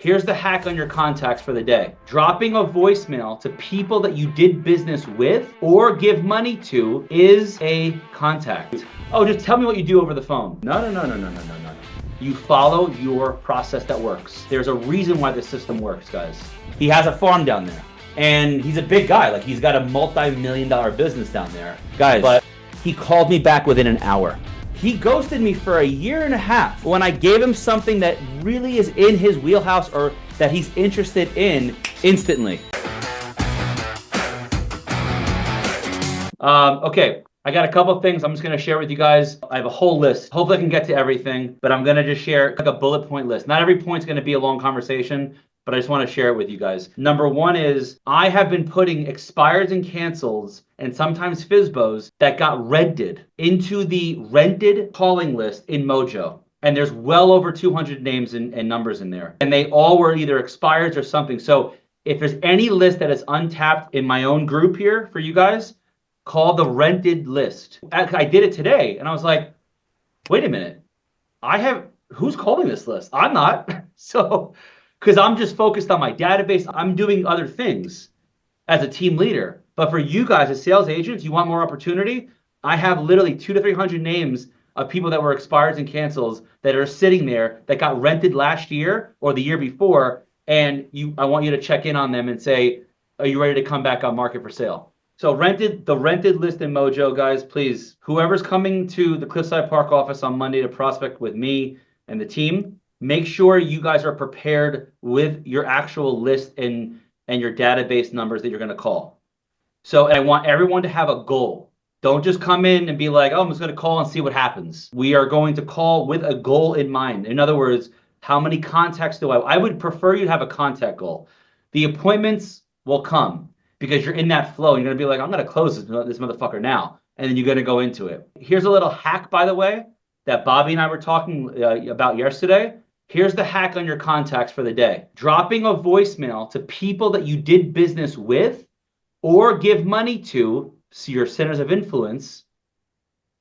Here's the hack on your contacts for the day. Dropping a voicemail to people that you did business with or give money to is a contact. Oh, just tell me what you do over the phone. No. You follow your process that works. There's a reason why this system works, guys. He has a farm down there. And he's a big guy. Like, he's got a multi-million-dollar business down there. Guys, but he called me back within an hour. He ghosted me for a year and a half when I gave him something that really is in his wheelhouse or that he's interested in instantly. Okay, I got a couple of things I'm just going to share with you guys. I have a whole list. Hopefully I can get to everything, but I'm going to just share like a bullet point list. Not every point's going to be a long conversation, but I just want to share it with you guys. Number one is I have been putting expires and cancels and sometimes FSBOs that got rented into the rented calling list in Mojo. And there's well over 200 names and numbers in there. And they all were either expires or something. So if there's any list that is untapped in my own group here for you guys, call the rented list. I did it today and I was like, wait a minute. Who's calling this list? I'm not. So, because I'm just focused on my database. I'm doing other things as a team leader. But for you guys as sales agents, you want more opportunity? I have literally 200 to 300 names of people that were expires and cancels that are sitting there that got rented last year or the year before. And I want you to check in on them and say, are you ready to come back on market for sale? So the rented list in Mojo, guys, please, whoever's coming to the Cliffside Park office on Monday to prospect with me and the team, make sure you guys are prepared with your actual list and your database numbers that you're going to call. So I want everyone to have a goal. Don't just come in and be like, oh, I'm just going to call and see what happens. We are going to call with a goal in mind. In other words, how many contacts do I would prefer you to have a contact goal. The appointments will come because you're in that flow. You're going to be like, I'm going to close this motherfucker now. And then you're going to go into it. Here's a little hack, by the way, that Bobby and I were talking about yesterday. Here's the hack on your contacts for the day. Dropping a voicemail to people that you did business with or give money to, so your centers of influence,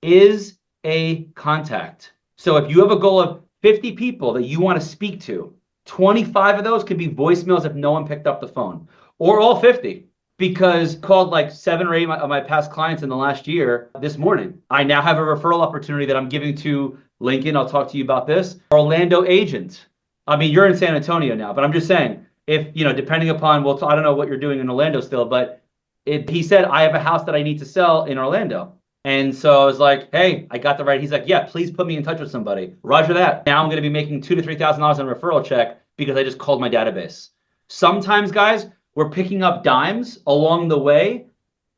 is a contact. So if you have a goal of 50 people that you want to speak to, 25 of those could be voicemails if no one picked up the phone, or all 50. Because I called like 7 or 8 of my past clients in the last year this morning. I now have a referral opportunity that I'm giving to Lincoln. I'll talk to you about this. Orlando agent. I mean, you're in San Antonio now, but I'm just saying, if, depending upon, I don't know what you're doing in Orlando still, but he said, I have a house that I need to sell in Orlando. And so I was like, hey, I got the right. He's like, yeah, please put me in touch with somebody. Roger that. Now I'm going to be making $2,000 to $3,000 on a referral check because I just called my database. Sometimes, guys, we're picking up dimes along the way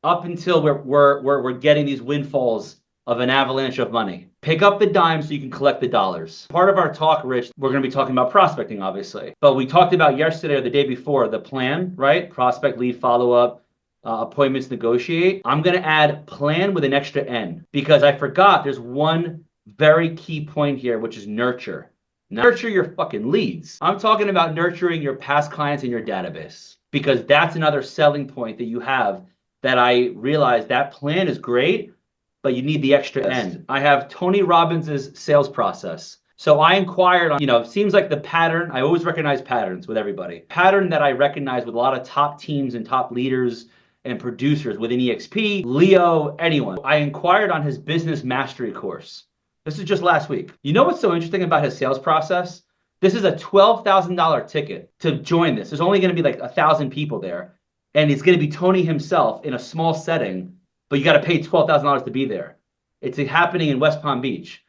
up until we're getting these windfalls of an avalanche of money. Pick up the dimes so you can collect the dollars. Part of our talk, Rich, we're going to be talking about prospecting, obviously. But we talked about yesterday or the day before, the plan, right? Prospect, lead, follow-up, appointments, negotiate. I'm going to add plan with an extra N because I forgot there's one very key point here, which is nurture. Nurture your fucking leads. I'm talking about nurturing your past clients in your database because that's another selling point that you have that I realized that plan is great, but you need the extra N. I have Tony Robbins' sales process. So I inquired on, it seems like the pattern, I always recognize patterns with everybody. Pattern that I recognize with a lot of top teams and top leaders and producers within EXP, Leo, anyone. I inquired on his business mastery course. This is just last week. You know what's so interesting about his sales process? This is a $12,000 ticket to join this. There's only going to be like 1,000 people there. And it's going to be Tony himself in a small setting, but you got to pay $12,000 to be there. It's happening in West Palm Beach.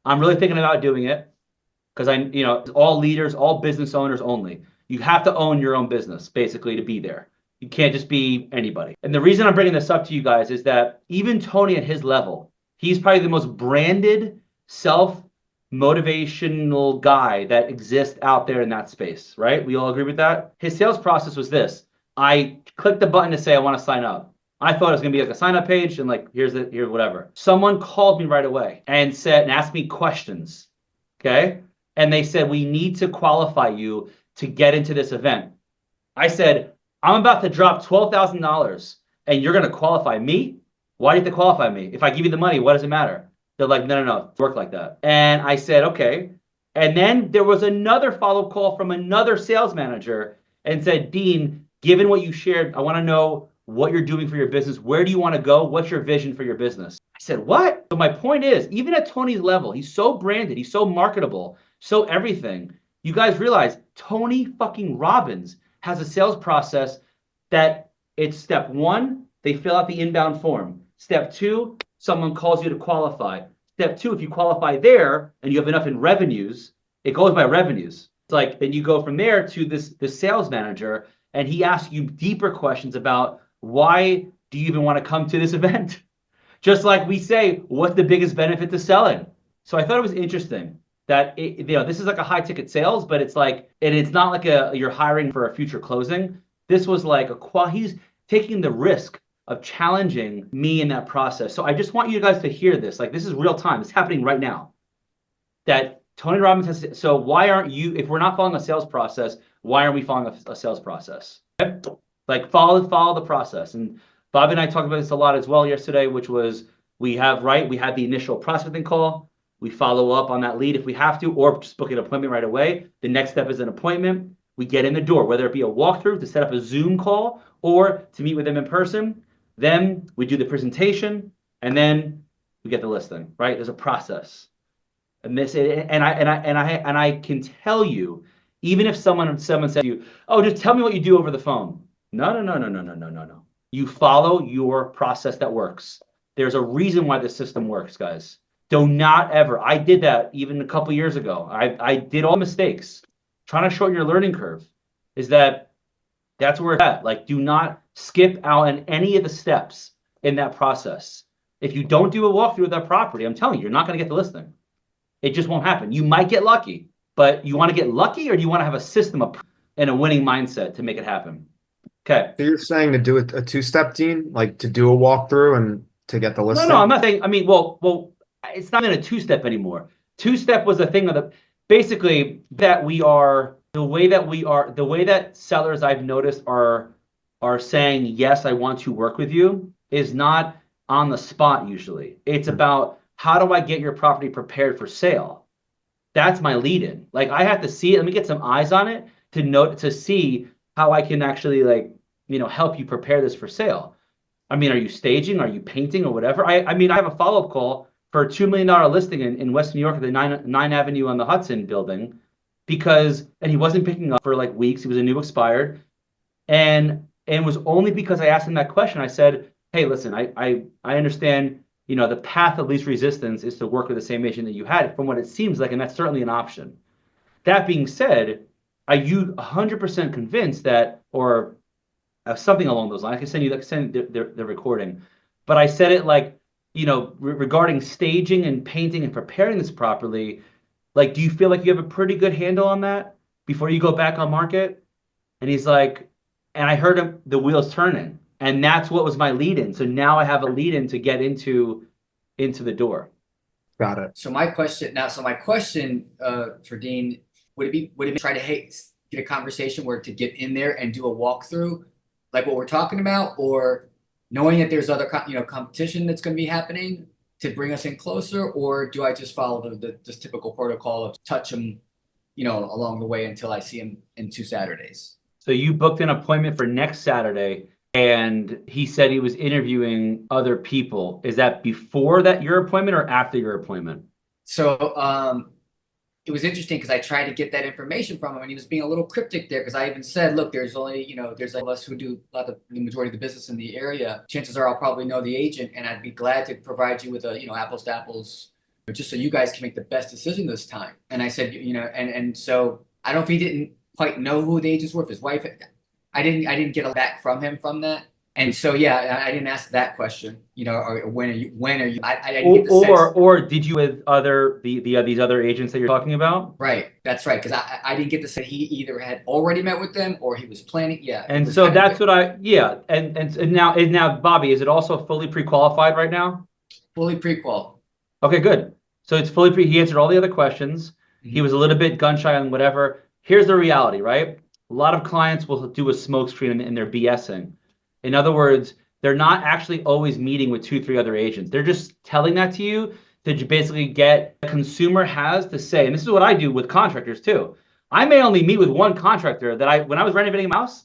I'm really thinking about doing it because it's all leaders, all business owners only. You have to own your own business basically to be there. You can't just be anybody. And the reason I'm bringing this up to you guys is that even Tony at his level, he's probably the most branded self-motivational guy that exists out there in that space, right? We all agree with that? His sales process was this. I clicked the button to say I want to sign up. I thought it was going to be like a sign up page and like, here's whatever. Someone called me right away and asked me questions, okay? And they said, we need to qualify you to get into this event. I said, I'm about to drop $12,000 and you're going to qualify me? Why do you have to qualify me? If I give you the money, what does it matter? They're like, no, it work like that. And I said, okay. And then there was another follow-up call from another sales manager and said, Dean, given what you shared, I want to know what you're doing for your business. Where do you want to go? What's your vision for your business? I said, what? So my point is, even at Tony's level, he's so branded, he's so marketable, so everything. You guys realize Tony fucking Robbins has a sales process that it's step one, they fill out the inbound form. Step two, someone calls you to qualify. Step two, if you qualify there and you have enough in revenues, it goes by revenues. It's like, then you go from there to this sales manager, and he asks you deeper questions about why do you even want to come to this event? Just like we say, what's the biggest benefit to selling? So I thought it was interesting that this is like a high ticket sales, but it's like, and it's not like you're hiring for a future closing. This was like he's taking the risk of challenging me in that process. So I just want you guys to hear this. Like, this is real time. It's happening right now. That Tony Robbins has. So why aren't you? If we're not following a sales process, why aren't we following a sales process? Okay? Like follow the process. And Bobby and I talked about this a lot as well yesterday, which was we had the initial prospecting call. We follow up on that lead if we have to, or just book an appointment right away. The next step is an appointment. We get in the door, whether it be a walkthrough to set up a Zoom call or to meet with them in person. Then we do the presentation, and then we get the listing. Right? There's a process, and I can tell you, even if someone said to you, "Oh, just tell me what you do over the phone." No. You follow your process that works. There's a reason why the system works, guys. Do not ever. I did that even a couple years ago. I did all mistakes. Trying to shorten your learning curve is that's where it's at. Like, do not skip out on any of the steps in that process. If you don't do a walkthrough of that property, I'm telling you, you're not going to get the listing. It just won't happen. You might get lucky, but you want to get lucky, or do you want to have a system and a winning mindset to make it happen? Okay. So you're saying to do a two-step, Dean, like to do a walkthrough and to get the listing? No, I'm not saying. I mean, well, it's not even a two-step anymore. Two-step was a thing of basically that the way that sellers I've noticed are saying, yes, I want to work with you, is not on the spot usually. It's about, how do I get your property prepared for sale? That's my lead in. Like, I have to see it. Let me get some eyes on it to see how I can actually help you prepare this for sale. I mean, are you staging? Are you painting or whatever? I mean, I have a follow-up call for a $2 million listing in West New York at the 9 Avenue on the Hudson building and he wasn't picking up for like weeks. He was a new expired. And was only because I asked him that question. I said, hey, listen, I understand, the path of least resistance is to work with the same agent that you had, from what it seems like, and that's certainly an option. That being said, are you 100% convinced that, or something along those lines? I can send you the recording, but I said it like, regarding staging and painting and preparing this properly. Like, do you feel like you have a pretty good handle on that before you go back on market? And he's like, and I heard him, the wheels turning, and that's what was my lead in. So now I have a lead in to get into the door. Got it. So my question for Dean, would it be try to get a conversation where to get in there and do a walkthrough, like what we're talking about, or knowing that there's other competition that's going to be happening to bring us in closer, or do I just follow the typical protocol of touch him, along the way until I see him in 2 Saturdays? So you booked an appointment for next Saturday, and he said he was interviewing other people. Is that before your appointment or after your appointment? So it was interesting because I tried to get that information from him, and he was being a little cryptic there, because I even said, look, there's only, there's like us who do the majority of the business in the area. Chances are I'll probably know the agent, and I'd be glad to provide you with a, apples to apples, just so you guys can make the best decision this time. And I said, and so I don't know if he didn't quite know who the agents were, if his wife, I didn't get a back from him from that. And so, yeah, I didn't ask that question, or when are you? I didn't get the sense. Or did you with these other agents that you're talking about? Right, that's right, because I didn't get the sense he either had already met with them or he was planning. Yeah, and so that's what and now Bobby, is it also fully pre-qualified right now? Fully pre-qual. Okay, good. So it's fully he answered all the other questions. Mm-hmm. He was a little bit gun shy on whatever. Here's the reality, right? A lot of clients will do a smoke screen and they're BSing. In other words, they're not actually always meeting with 2-3 other agents. They're just telling that to you to basically get the consumer has to say, and this is what I do with contractors too. I may only meet with one contractor that when I was renovating a house,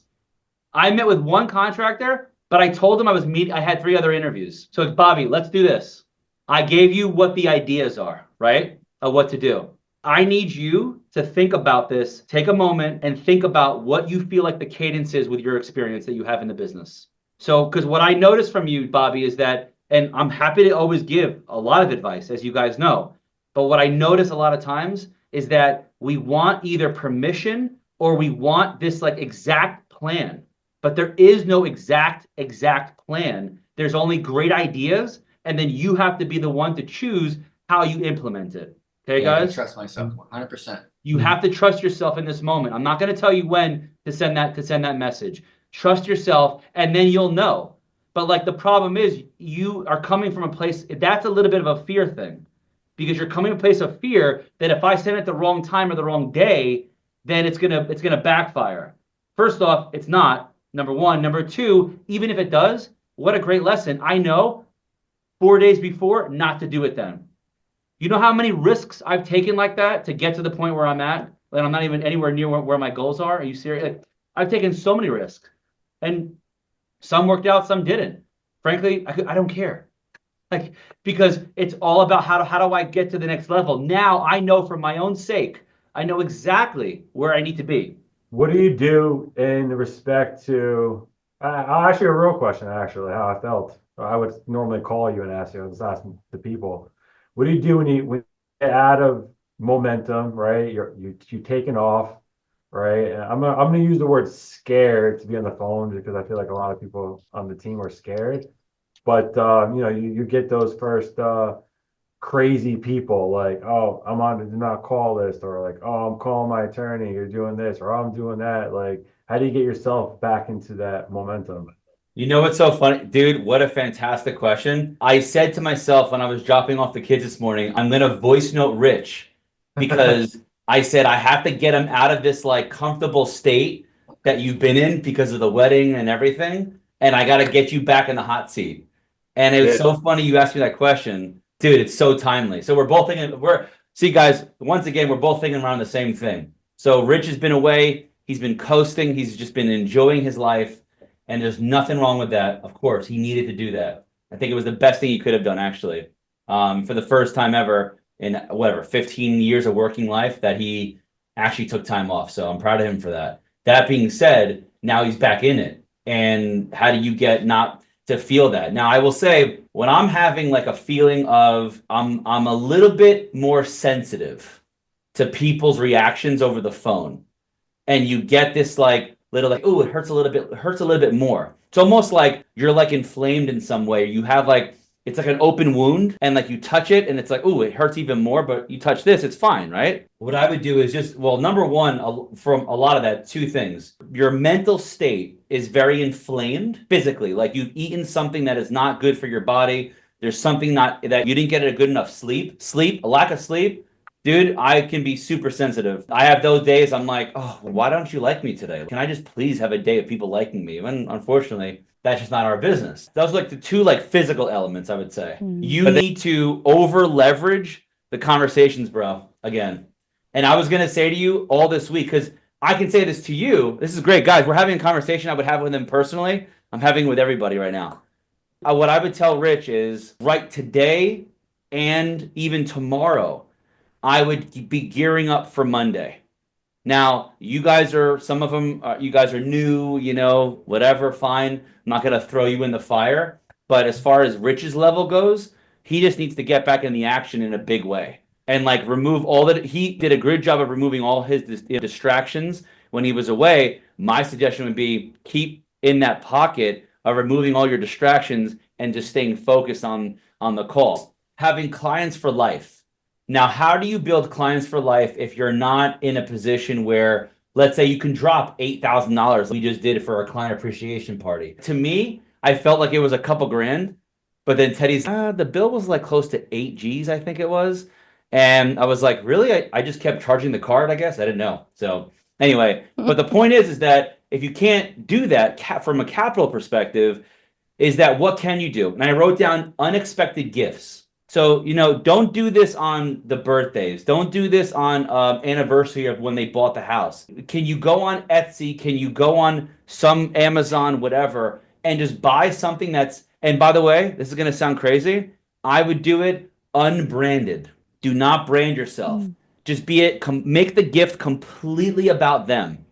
I met with one contractor, but I told him I had 3 other interviews. So Bobby, let's do this. I gave you what the ideas are, right? Of what to do. I need you to think about this, take a moment and think about what you feel like the cadence is with your experience that you have in the business. So, because what I noticed from you, Bobby, is that, and I'm happy to always give a lot of advice, as you guys know, but what I notice a lot of times is that we want either permission or we want this like exact plan, but there is no exact plan. There's only great ideas, and then you have to be the one to choose how you implement it. Okay, Yeah, I guys? trust myself 100%. You have to trust yourself in this moment. I'm not going to tell you when to send that message. Trust yourself, and then you'll know. But like the problem is, you are coming from a place that's a little bit of a fear thing, because you're coming from a place of fear that if I send it the wrong time or the wrong day, then it's gonna backfire. First off, it's not. Number one. Number two, even if it does, what a great lesson. I know 4 days before not to do it then. You know how many risks I've taken like that to get to the point where I'm at? Like I'm not even anywhere near where my goals are. Are you serious? Like, I've taken so many risks, and some worked out, some didn't. Frankly, I don't care. Like, because it's all about how do I get to the next level? Now I know for my own sake, I know exactly where I need to be. What do you do in respect to, I'll ask you a real question, actually, how I felt. I would normally call you and ask you, I was asking the people. What do you do when you get out of momentum, right? You're taking off, right? And I'm gonna use the word scared to be on the phone because I feel like a lot of people on the team are scared. But you know, you get those first crazy people like, oh, I'm on the do not call list, or like, oh, I'm calling my attorney, you're doing this, or I'm doing that. Like, how do you get yourself back into that momentum? You know what's so funny? Dude, what a fantastic question. I said to myself when I was dropping off the kids this morning, I'm going to voice note Rich because I said I have to get him out of this like comfortable state that you've been in because of the wedding and everything. And I got to get you back in the hot seat. And it was so funny you asked me that question. Dude, it's so timely. So we're both thinking, see guys, once again, we're both thinking around the same thing. So Rich has been away. He's been coasting. He's just been enjoying his life. And there's nothing wrong with that. Of course, he needed to do that. I think it was the best thing he could have done, actually. For the first time ever in, whatever, 15 years of working life, that he actually took time off. So I'm proud of him for that. That being said, now he's back in it. And how do you get not to feel that? Now, I will say, when I'm having like a feeling of I'm a little bit more sensitive to people's reactions over the phone, and you get this like little like, oh, it hurts a little bit more. It's almost like you're like inflamed in some way. You have like, it's like an open wound, and like you touch it and it's like, oh, it hurts even more, but you touch this, it's fine, right? What I would do is just, well, number one, from a lot of that, 2 things. Your mental state is very inflamed physically, like you've eaten something that is not good for your body. There's something that you didn't get a good enough sleep, a lack of sleep. Dude, I can be super sensitive. I have those days I'm like, oh, why don't you like me today? Can I just please have a day of people liking me? And unfortunately, that's just not our business. Those are like the 2 like physical elements, I would say. You need to over leverage the conversations, bro, again. And I was going to say to you all this week, because I can say this to you. This is great, guys. We're having a conversation I would have with him personally. I'm having with everybody right now. What I would tell Rich is right today and even tomorrow, I would be gearing up for Monday. Now, you guys are, some of them, you guys are new, you know, whatever, fine. I'm not going to throw you in the fire. But as far as Rich's level goes, he just needs to get back in the action in a big way. And like remove all that. He did a good job of removing all his distractions when he was away. My suggestion would be keep in that pocket of removing all your distractions and just staying focused on the call. Having clients for life. Now, how do you build clients for life if you're not in a position where, let's say you can drop $8,000 we just did for our client appreciation party? To me, I felt like it was a couple grand, but then Teddy's, the bill was like close to 8 G's, I think it was. And I was like, really? I just kept charging the card, I guess? I didn't know. So anyway, but the point is that if you can't do that from a capital perspective, is that what can you do? And I wrote down unexpected gifts. So, don't do this on the birthdays. Don't do this on anniversary of when they bought the house. Can you go on Etsy? Can you go on some Amazon, whatever, and just buy something and by the way, this is going to sound crazy. I would do it unbranded. Do not brand yourself. Just make the gift completely about them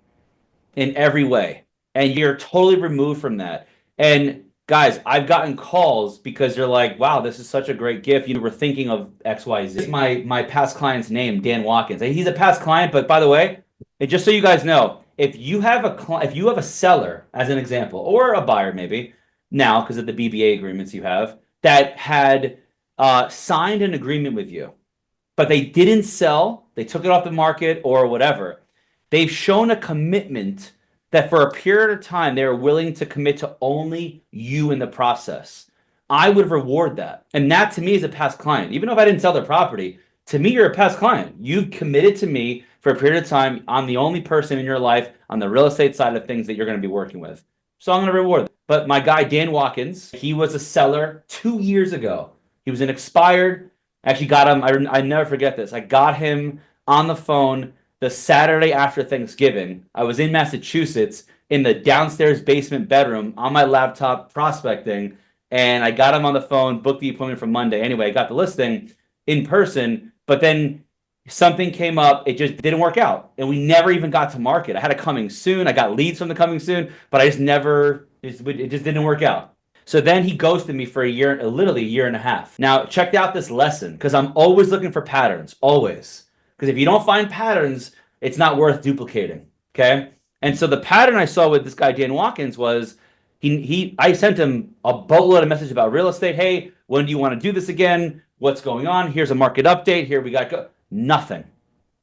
in every way. And you're totally removed from that. And guys, I've gotten calls because they're like, wow, this is such a great gift. You were thinking of XYZ. This is my past client's name, Dan Watkins. He's a past client, but by the way, and just so you guys know, if you have a seller, as an example, or a buyer maybe, now because of the BBA agreements you have, that had signed an agreement with you, but they didn't sell, they took it off the market or whatever, they've shown a commitment that for a period of time, they're willing to commit to only you in the process. I would reward that. And that to me is a past client. Even if I didn't sell their property, to me, you're a past client. You've committed to me for a period of time. I'm the only person in your life on the real estate side of things that you're going to be working with. So I'm going to reward them. But my guy, Dan Watkins, he was a seller 2 years ago. He was an expired. Actually got him. I never forget this. I got him on the phone the Saturday after Thanksgiving. I was in Massachusetts in the downstairs basement bedroom on my laptop prospecting, and I got him on the phone, booked the appointment for Monday. Anyway, I got the listing in person, but then something came up. It just didn't work out, and we never even got to market. I had a coming soon. I got leads from the coming soon, but it just didn't work out. So then he ghosted me for literally a year and a half. Now, check out this lesson, because I'm always looking for patterns, always. Because if you don't find patterns, it's not worth duplicating, okay? And so the pattern I saw with this guy, Dan Watkins, was I sent him a boatload of messages about real estate. Hey, when do you want to do this again? What's going on? Here's a market update. Here we got nothing.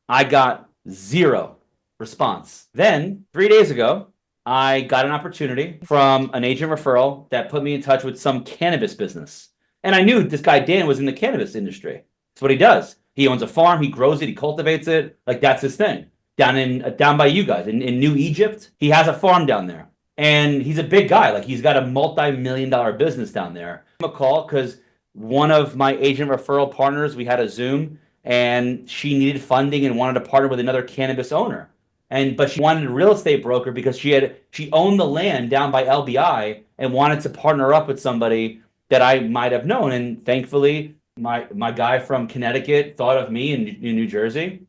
I got zero response. Then 3 days ago, I got an opportunity from an agent referral that put me in touch with some cannabis business. And I knew this guy, Dan, was in the cannabis industry. That's what he does. He owns a farm, he grows it, he cultivates it. Like, that's his thing. Down by you guys in New Egypt, he has a farm down there. And he's a big guy. Like, he's got a multi-million-dollar business down there. I gave him a call because one of my agent referral partners, we had a Zoom, and she needed funding and wanted to partner with another cannabis owner. But she wanted a real estate broker because she owned the land down by LBI and wanted to partner up with somebody that I might have known. And thankfully, my guy from Connecticut thought of me in New Jersey,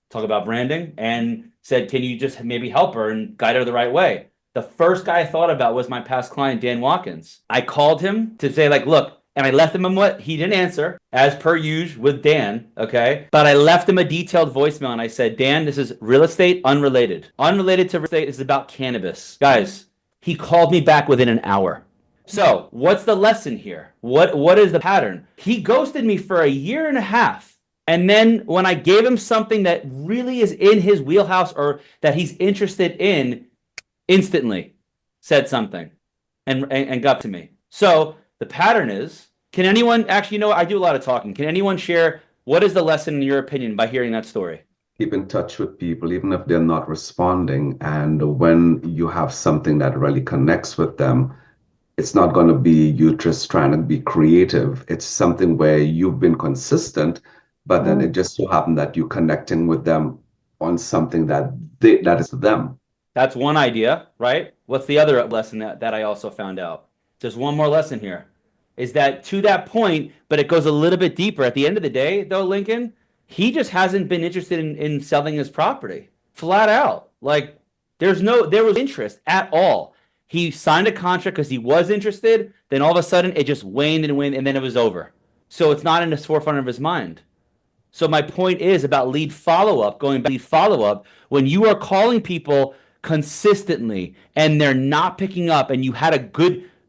talk about branding, and said, can you just maybe help her and guide her the right way? The first guy I thought about was my past client, Dan Watkins. I called him to say, like, look, and I left him he didn't answer, as per usual with Dan, okay? But I left him a detailed voicemail, and I said, Dan, this is real estate unrelated. Unrelated to real estate, is about cannabis. Guys, he called me back within an hour. So what's the lesson here? What is the pattern? He ghosted me for a year and a half. And then when I gave him something that really is in his wheelhouse or that he's interested in, instantly said something and got to me. So the pattern is, can anyone, actually, I do a lot of talking. Can anyone share what is the lesson in your opinion by hearing that story? Keep in touch with people, even if they're not responding. And when you have something that really connects with them, it's not going to be you just trying to be creative. It's something where you've been consistent, but then it just so happened that you're connecting with them on something that is them. That's one idea, right? What's the other lesson that I also found out? There's one more lesson here. Is that to that point, but it goes a little bit deeper. At the end of the day, though, Lincoln, he just hasn't been interested in selling his property. Flat out. Like, there was interest at all. He signed a contract because he was interested. Then all of a sudden, it just waned, and then it was over. So it's not in the forefront of his mind. So my point is about lead follow-up, going back to lead follow-up, when you are calling people consistently and they're not picking up, and you had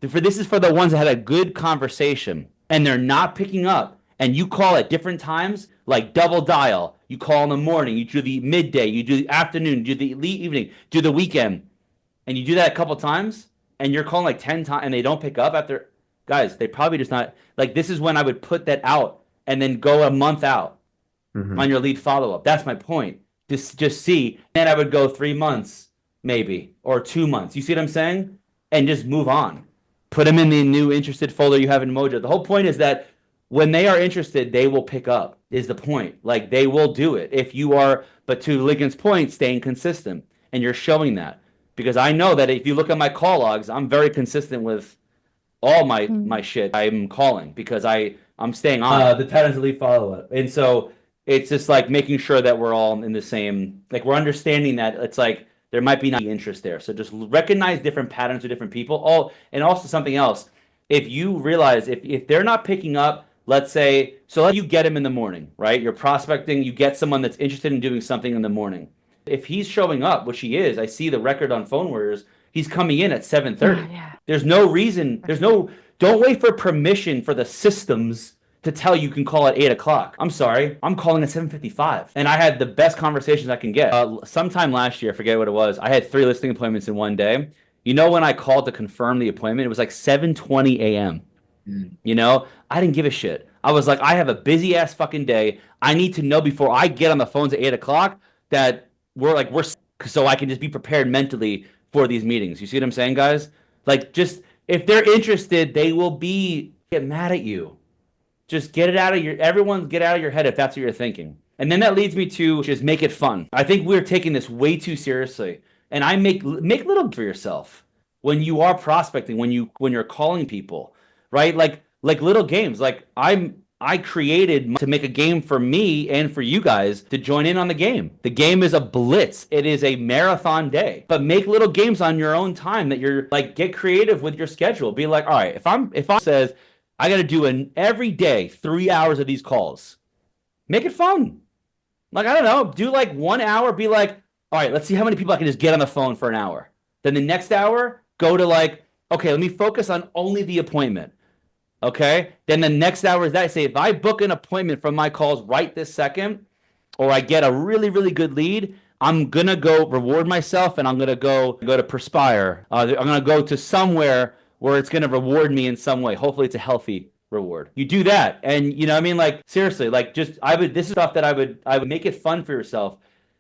this is for the ones that had a good conversation and they're not picking up, and you call at different times, like double dial. You call in the morning, you do the midday, you do the afternoon, you do the evening, do the weekend, and you do that a couple times, and you're calling like 10 times and they don't pick up after, guys, they probably just not, like, this is when I would put that out and then go a month out on your lead follow-up. That's my point. Just see, and I would go 3 months maybe, or 2 months. You see what I'm saying? And just move on. Put them in the new interested folder you have in Mojo. The whole point is that when they are interested, they will pick up, is the point. Like, they will do it if you are, but to Lincoln's point, staying consistent, and you're showing that. Because I know that if you look at my call logs, I'm very consistent with all my shit I'm calling, because I'm staying on the patterns of lead follow-up. And so it's just like making sure that we're all in the same, like, we're understanding that it's like there might be not interest there. So just recognize different patterns of different people. Oh, and also something else. If you realize if they're not picking up, let's say, so let you get him in the morning, right? You're prospecting, you get someone that's interested in doing something in the morning. If he's showing up, which he is, I see the record on Phone Warriors, he's coming in at 7:30. Yeah. There's no reason, don't wait for permission for the systems to tell you can call at 8 o'clock. I'm sorry, I'm calling at 7:55. And I had the best conversations I can get. Sometime last year, I forget what it was, I had 3 listing appointments in one day. You know, when I called to confirm the appointment, it was like 7:20 a.m. You know, I didn't give a shit. I was like, I have a busy ass fucking day. I need to know before I get on the phones at 8 o'clock that we're so I can just be prepared mentally for these meetings. You see what I'm saying, guys? Like, just if they're interested, they will get mad at you. Just get it out of everyone get out of your head if that's what you're thinking. And then that leads me to just make it fun. I think we're taking this way too seriously. And I make little for yourself when you are prospecting, when you're calling people, right? Like little games. Like I created to make a game for me and for you guys to join in on the game. The game is a blitz. It is a marathon day. But make little games on your own time that you're like, get creative with your schedule. Be like, all right, if I says I got to do every day 3 hours of these calls, make it fun. Like, I don't know, do like 1 hour, be like, all right, let's see how many people I can just get on the phone for an hour. Then the next hour, go to like, okay, let me focus on only the appointment. Okay. Then the next hour is that I say, if I book an appointment from my calls right this second, or I get a really, really good lead, I'm going to go reward myself and I'm going to go to Perspire. I'm going to go to somewhere where it's going to reward me in some way. Hopefully it's a healthy reward. You do that. And you know what I mean? Like, seriously, like this is stuff that I would make it fun for yourself.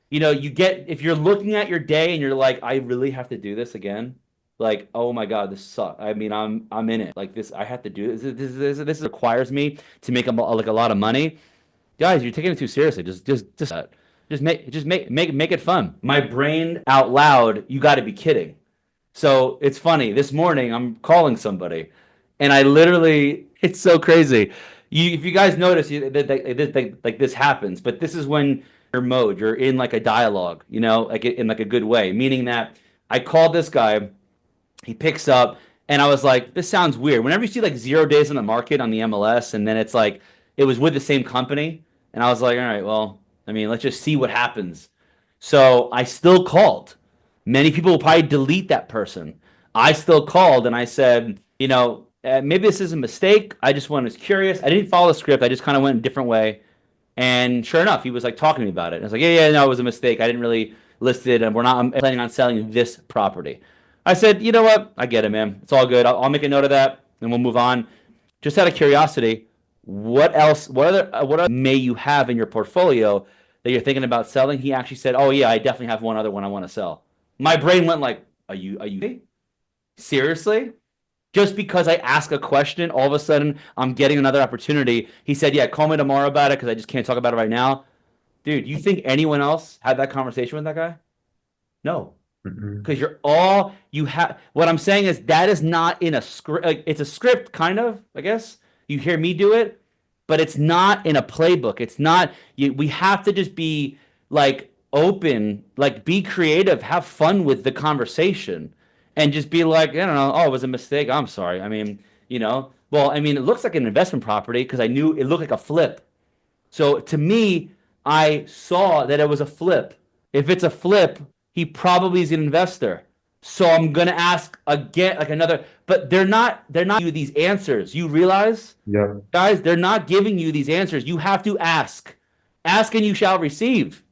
You know, if you're looking at your day and you're like, I really have to do this again. Like, oh my God, this sucks. I mean, I'm in it. Like this, I have to do this. This requires me to make a lot of money. Guys, you're taking it too seriously. Just make it fun. My brain out loud. You got to be kidding. So it's funny. This morning I'm calling somebody, and I literally, it's so crazy. If you guys notice, like this happens, but this is when you're in like a dialogue, you know, like in like a good way. Meaning that I called this guy, he picks up, and I was like, this sounds weird. Whenever you see like 0 days on the market on the MLS, and then it's like it was with the same company, and I was like, all right, well, I mean, let's just see what happens. So I still called. Many people will probably delete that person. I still called and I said, you know, maybe this is a mistake. I just was curious. I didn't follow the script. I just kind of went a different way. And sure enough, he was like talking to me about it. I was like, yeah, no, it was a mistake. I didn't really list it, and I'm planning on selling this property. I said, you know what? I get it, man. It's all good. I'll make a note of that, and we'll move on. Just out of curiosity, what other may you have in your portfolio that you're thinking about selling? He actually said, oh yeah, I definitely have one other one I want to sell. My brain went like, are you seriously? Just because I ask a question, all of a sudden I'm getting another opportunity. He said, yeah, call me tomorrow about it because I just can't talk about it right now. Dude, you think anyone else had that conversation with that guy? No. Because what I'm saying is that is not in a script. Like, it's a script, kind of, I guess. You hear me do it, but it's not in a playbook. It's not, we have to just be like open, like be creative, have fun with the conversation. And just be like, I don't know, oh, it was a mistake. I'm sorry. I mean, you know, well, I mean, it looks like an investment property because I knew it looked like a flip. So to me, I saw that it was a flip. If it's a flip, he probably is an investor. So I'm going to ask again, like another, but they're not giving you these answers. You realize? Yeah. Guys, they're not giving you these answers. You have to ask. Ask and you shall receive.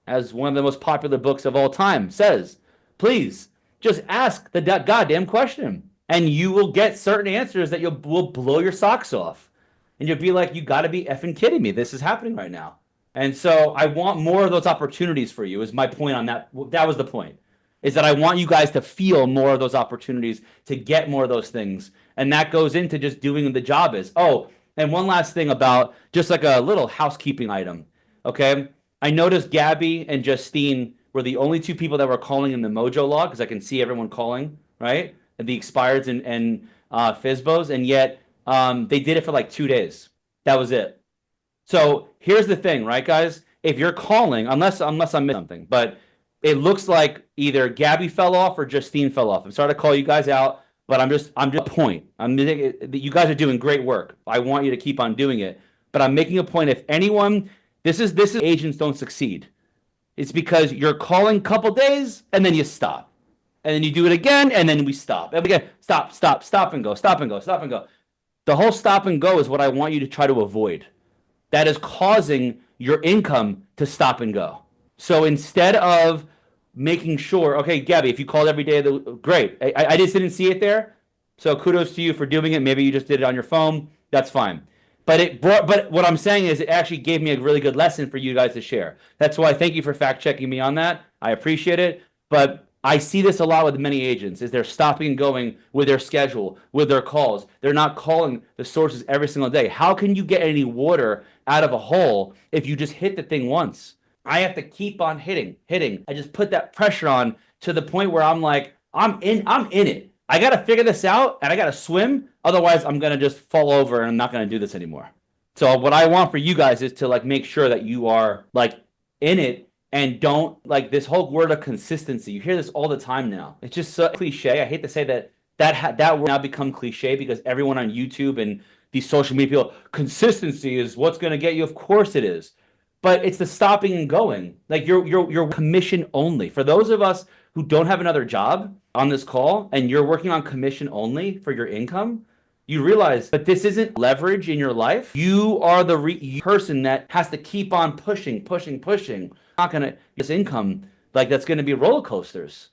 As one of the most popular books of all time says, please. Just ask the goddamn question, and you will get certain answers that will blow your socks off. And you'll be like, you got to be effing kidding me. This is happening right now. And so I want more of those opportunities for you is my point on that. That was the point, is that I want you guys to feel more of those opportunities, to get more of those things. And that goes into just doing the job is, oh, And one last thing about just like a little housekeeping item. Okay. I noticed Gabby and Justine were the only two people that were calling in the Mojo log because I can see everyone calling, right? And the expireds and FISBOs. And yet they did it for like 2 days. That was it. So here's the thing, right, guys? If you're calling, unless I missed something, but it looks like either Gabby fell off or Justine fell off. I'm sorry to call you guys out, but I'm just point. You guys are doing great work. I want you to keep on doing it. But I'm making a point. If anyone, this is agents don't succeed. It's because you're calling a couple days and then you stop, and then you do it again and then we stop. And again, stop and go, stop and go, stop and go. The whole stop and go is what I want you to try to avoid. That is causing your income to stop and go. So instead of making sure, okay, Gabby, if you called every day, great. I just didn't see it there. So kudos to you for doing it. Maybe you just did it on your phone. That's fine. But what I'm saying is it actually gave me a really good lesson for you guys to share. That's why thank you for fact checking me on that. I appreciate it. But I see this a lot with many agents is they're stopping and going with their schedule, with their calls. They're not calling the sources every single day. How can you get any water out of a hole if you just hit the thing once? I have to keep on hitting. I just put that pressure on to the point where I'm like, I'm in it. I got to figure this out and I got to swim. Otherwise, I'm going to just fall over and I'm not going to do this anymore. So what I want for you guys is to like make sure that you are like in it and don't like this whole word of consistency. You hear this all the time now. It's just so cliche. I hate to say that word now become cliche because everyone on YouTube and these social media people, consistency is what's going to get you. Of course it is. But it's the stopping and going. Like you're commission only. For those of us who don't have another job on this call and you're working on commission only for your income, you realize that this isn't leverage in your life. You are the person that has to keep on pushing. Not going to this income like that's going to be roller coasters.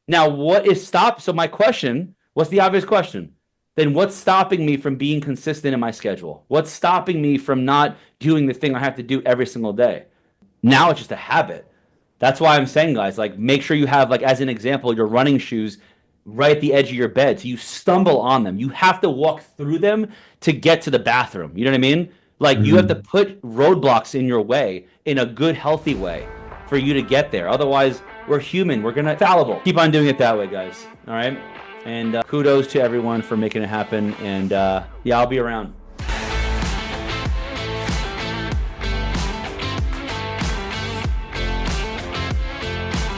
Now, what is stop? So my question, what's the obvious question? Then what's stopping me from being consistent in my schedule? What's stopping me from not doing the thing I have to do every single day? Now it's just a habit. That's why I'm saying, guys, like make sure you have, like as an example, your running shoes right at the edge of your bed. So you stumble on them. You have to walk through them to get to the bathroom. You know what I mean? Like you have to put roadblocks in your way in a good, healthy way for you to get there. Otherwise, we're human. We're going to fallible. Keep on doing it that way, guys. All right? And kudos to everyone for making it happen. And yeah, I'll be around.